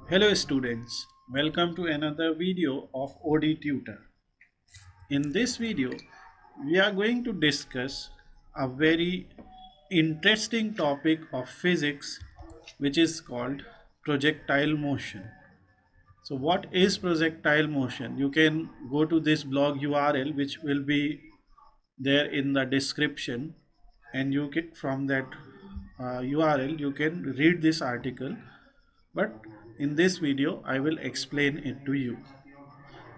Hello students, welcome to another video of OD Tutor. In this video, we are going to discuss a very interesting topic of physics which is called projectile motion. So what is projectile motion? You can go to this blog URL which will be there in the description, and you can from that URL you can read this article, but in this video I will explain it to you,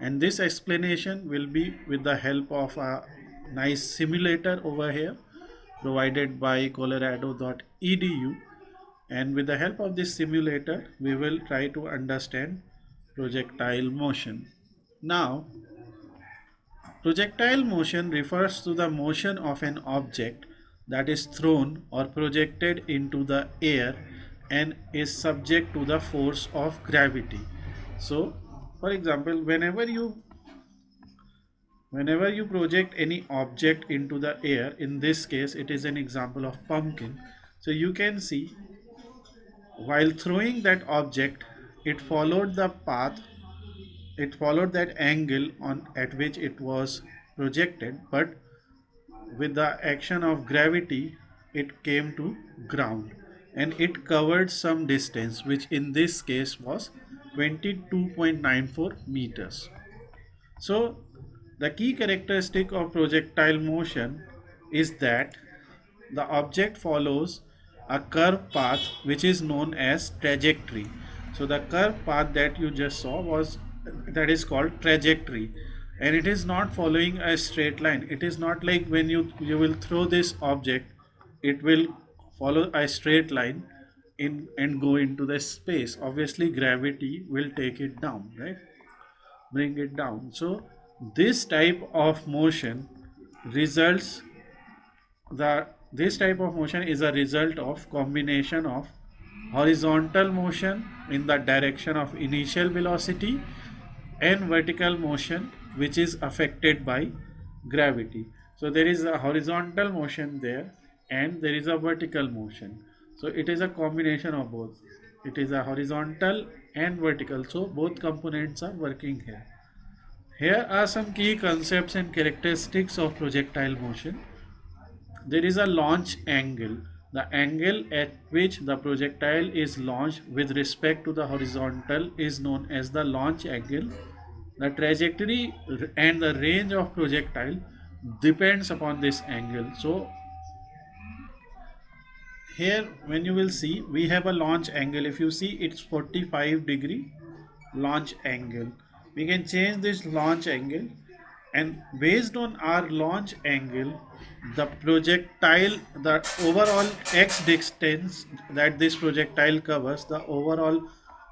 and this explanation will be with the help of a nice simulator over here provided by colorado.edu. And with the help of this simulator we will try to understand projectile motion. Now, projectile motion refers to the motion of an object that is thrown or projected into the air and is subject to the force of gravity. So, for example, whenever you project any object into the air, in this case it is an example of pumpkin. So you can see while throwing that object, it followed the path, it followed that angle on at which it was projected, but with the action of gravity it came to ground and it covered some distance, which in this case was 22.94 meters. So the key characteristic of projectile motion is that the object follows a curved path which is known as trajectory. So the curved path that you just saw was that is called trajectory, and it is not following a straight line. It is not like when you will throw this object, it will follow a straight line in and go into the space. Obviously gravity will take it down, right? Bring it down. So this type of motion results the this type of motion is a result of combination of horizontal motion in the direction of initial velocity and vertical motion which is affected by gravity. So there is a horizontal motion there and there is a vertical motion. So it is a combination of both. It is a horizontal and vertical. So both components are working here. Here are some key concepts and characteristics of projectile motion. There is a launch angle. The angle at which the projectile is launched with respect to the horizontal is known as the launch angle. The trajectory and the range of projectile depends upon this angle. So here when you will see, we have a launch angle. If you see, it's 45-degree launch angle. We can change this launch angle, and based on our launch angle, the projectile, the overall x distance that this projectile covers, the overall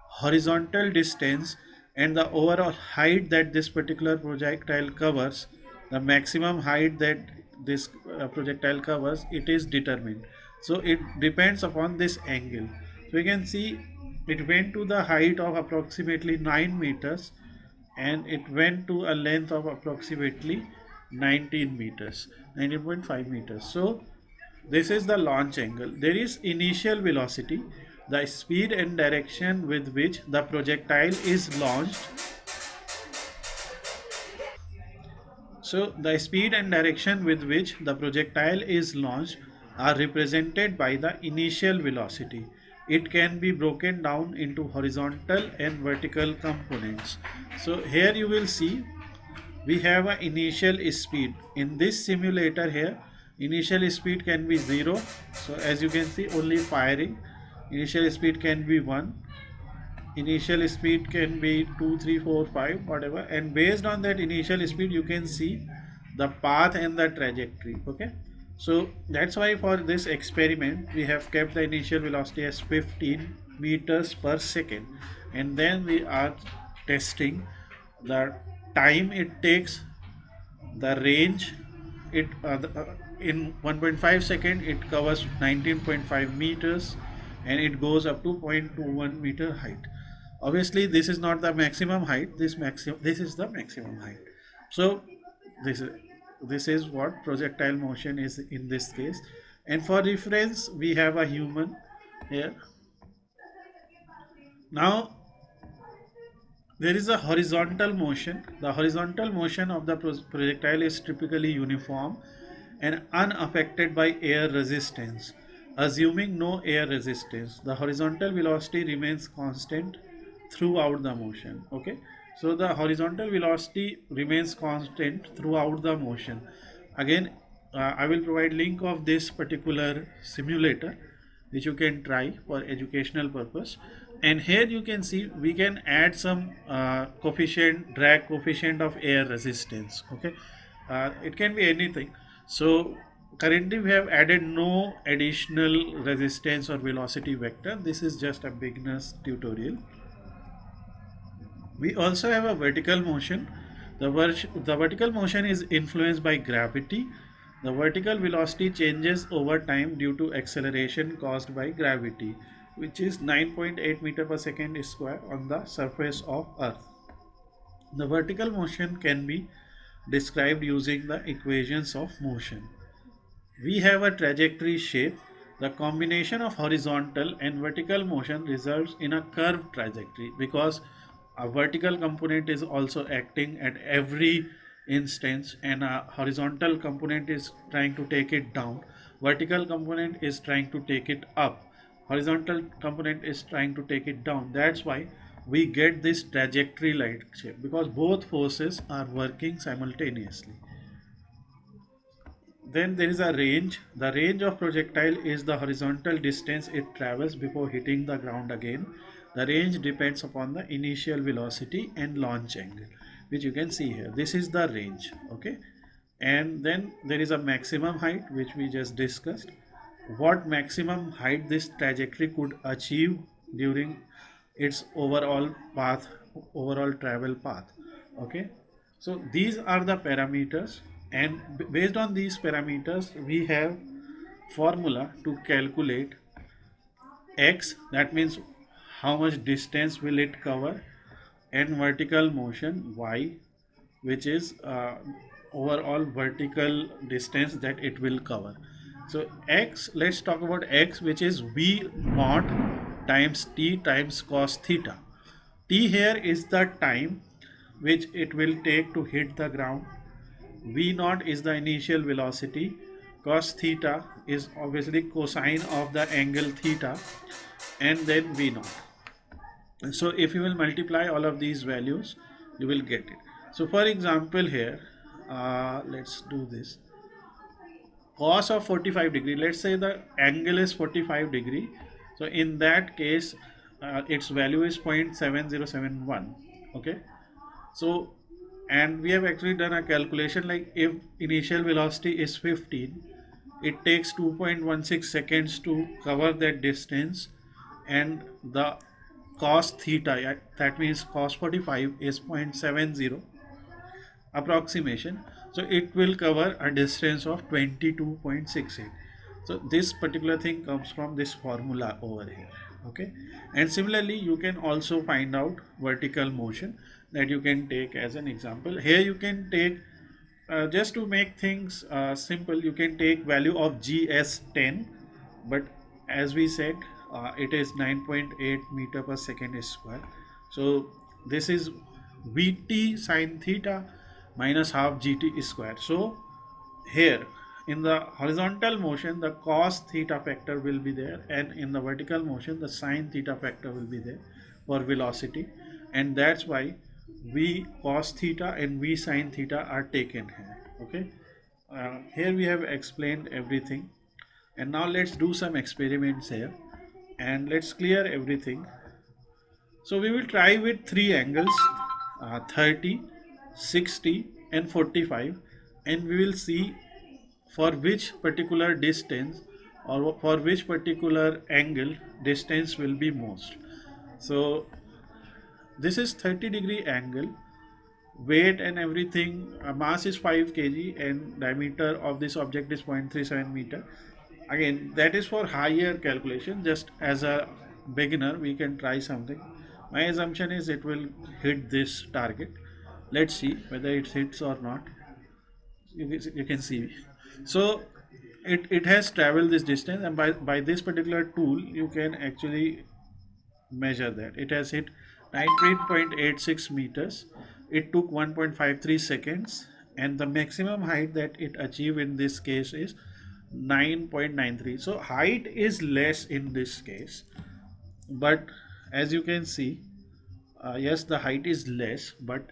horizontal distance, and the overall height that this particular projectile covers, the maximum height that this projectile covers, it is determined. So it depends upon this angle. So you can see it went to the height of approximately 9 meters and it went to a length of approximately 19 meters, 19.5 meters. So this is the launch angle. There is initial velocity, the speed and direction with which the projectile is launched. So the speed and direction with which the projectile is launched are represented by the initial velocity. It can be broken down into horizontal and vertical components. So here you will see we have an initial speed. In this simulator here, initial speed can be 0. So as you can see, only firing. Initial speed can be 1. Initial speed can be 2, 3, 4, 5, whatever, and based on that initial speed you can see the path and the trajectory. Okay, so that's why for this experiment we have kept the initial velocity as 15 meters per second, and then we are testing the time it takes, the range. In 1.5 second it covers 19.5 meters and it goes up to 0.21 meter height. Obviously this is not the maximum height, this is the maximum height. So this is this is what projectile motion is in this case. And for reference we have a human here. Now There is a horizontal motion. The horizontal motion of the projectile is typically uniform and unaffected by air resistance. Assuming no air resistance, the horizontal velocity remains constant throughout the motion. Okay, so the horizontal velocity remains constant throughout the motion. Again, I will provide link of this particular simulator which you can try for educational purpose. And here you can see we can add some coefficient, drag coefficient of air resistance. Okay, it can be anything. So currently we have added no additional resistance or velocity vector. This is just a beginner's tutorial. We also have a vertical motion. The vertical motion is influenced by gravity. The vertical velocity changes over time due to acceleration caused by gravity, which is 9.8 meter per second square on the surface of Earth. The vertical motion can be described using the equations of motion. We have a trajectory shape. The combination of horizontal and vertical motion results in a curved trajectory because a vertical component is also acting at every instance and a horizontal component is trying to take it down. Vertical component is trying to take it up. Horizontal component is trying to take it down. That's why we get this trajectory like shape, because both forces are working simultaneously. Then there is a range. The range of projectile is the horizontal distance it travels before hitting the ground again. The range depends upon the initial velocity and launch angle, which you can see here. This is the range. Okay, and then there is a maximum height, which we just discussed. What maximum height this trajectory could achieve during its overall travel path. Okay, so these are the parameters, and based on these parameters we have formula to calculate x, that means how much distance will it cover, and vertical motion y, which is overall vertical distance that it will cover. So x, let's talk about x, which is v naught times t times cos theta. T here is the time which it will take to hit the ground. V naught is the initial velocity. Cos theta is obviously cosine of the angle theta, and then V naught. So if you will multiply all of these values, you will get it. So for example here, let's do this. Cos of 45 degree, let's say the angle is 45 degree. So in that case, its value is 0.7071. Okay, so and we have actually done a calculation, like if initial velocity is 15, it takes 2.16 seconds to cover that distance, and the cos theta, that means cos 45 is 0.70 approximation, so it will cover a distance of 22.68. So this particular thing comes from this formula over here. Okay, and similarly you can also find out vertical motion, that you can take as an example. Here you can take just to make things simple, you can take value of gs10, but as we said, it is 9.8 meter per second square. So this is vt sine theta minus half gt square. So here in the horizontal motion the cos theta factor will be there, and in the vertical motion the sine theta factor will be there for velocity, and that's why v cos theta and v sine theta are taken here. Okay, here we have explained everything, and now let's do some experiments here and let's clear everything. So we will try with three angles, 30, 60 and 45, and we will see for which particular distance or for which particular angle distance will be most. So this is 30-degree angle, weight and everything, mass is 5 kg and diameter of this object is 0.37 meter. Again, that is for higher calculation. Just as a beginner we can try something. My assumption is it will hit this target. Let's see whether it hits or not. You can see, so it has traveled this distance, and by this particular tool you can actually measure that it has hit 19.86 meters. It took 1.53 seconds, and the maximum height that it achieved in this case is 9.93. So height is less in this case, but as you can see, yes, the height is less, but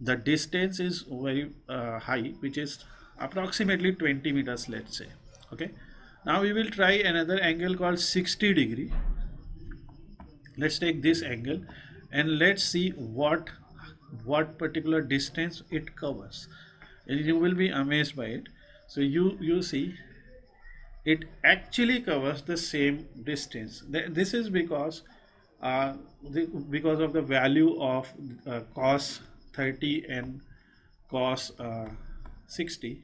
the distance is very high, which is approximately 20 meters, let's say. Okay, now we will try another angle called 60 degree. Let's take this angle and let's see what particular distance it covers, and you will be amazed by it. So you see it actually covers the same distance. This is because uh, because of the value of cos 30 and cos 60.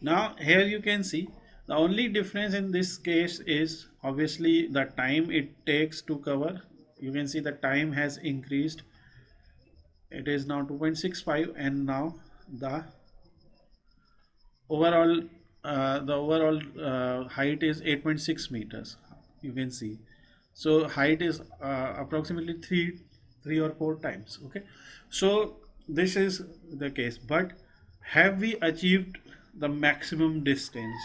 Now here you can see the only difference in this case is obviously the time it takes to cover. You can see the time has increased. It is now 2.65, and now the overall height is 8.6 meters. You can see, so height is approximately three or four times. Okay, so this is the case, but have we achieved the maximum distance?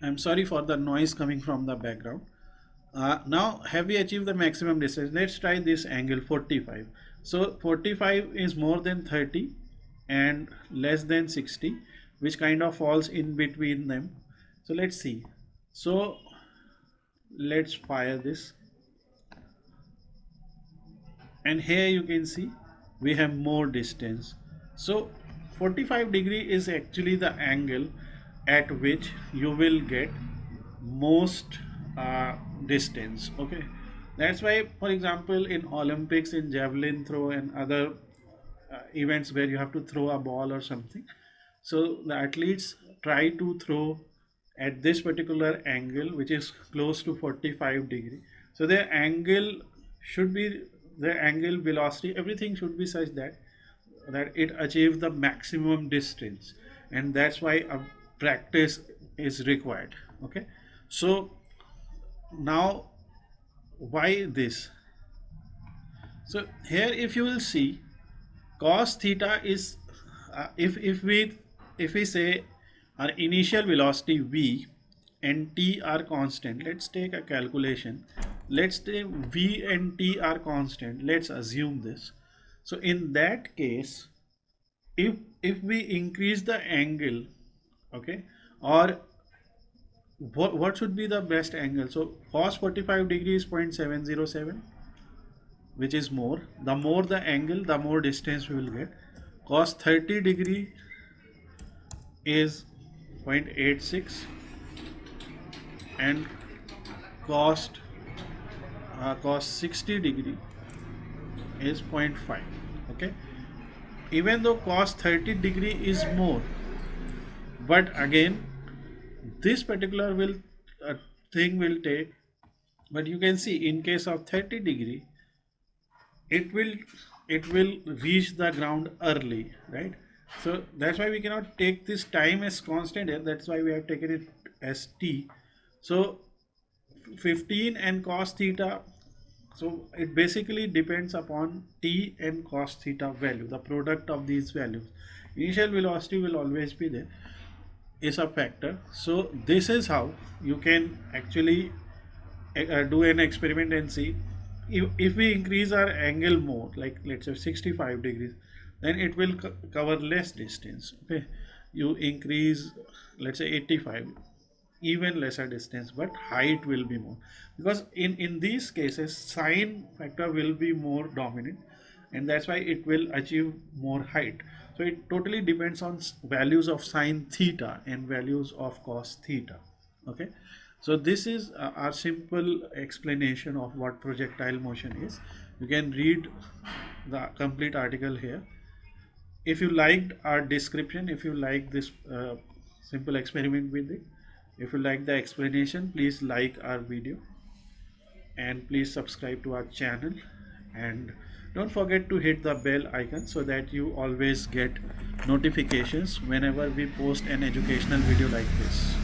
I'm sorry for the noise coming from the background. Now have we achieved the maximum distance? Let's try this angle 45. So 45 is more than 30 and less than 60, which kind of falls in between them. So let's see. So let's fire this, and here you can see we have more distance. So 45 degree is actually the angle at which you will get most distance. Okay, that's why, for example, in Olympics, in javelin throw and other events where you have to throw a ball or something, so the athletes try to throw at this particular angle, which is close to 45 degree. So their angle should be, their angle, velocity, everything should be such that it achieves the maximum distance, and that's why a practice is required. Okay, so now why this? So here if you will see, cos theta is if we say our initial velocity v and t are constant. Let's take a calculation. Let's say v and t are constant. Let's assume this. So in that case, if we increase the angle, okay, or what should be the best angle? So cos 45 degree is 0.707, which is more. The more the angle, the more distance we will get. Cos 30 degree is 0.86, and cos 60 degree is 0.5. Okay, even though cos 30 degree is more, but again this particular thing will take, but you can see in case of 30 degree it will reach the ground early, right? So that's why we cannot take this time as constant here. That's why we have taken it as t. So 15 and cos theta, so it basically depends upon t and cos theta value, the product of these values. Initial velocity will always be there, is a factor. So this is how you can actually do an experiment and see if we increase our angle more, like let's say 65 degrees, then it will cover less distance. Okay, you increase, let's say 85, even lesser distance, but height will be more, because in these cases sine factor will be more dominant, and that's why it will achieve more height. So it totally depends on values of sine theta and values of cos theta. Okay, so this is our simple explanation of what projectile motion is. You can read the complete article here. If you liked our description, if you like this simple experiment with it, if you like the explanation, please like our video and please subscribe to our channel, and don't forget to hit the bell icon so that you always get notifications whenever we post an educational video like this.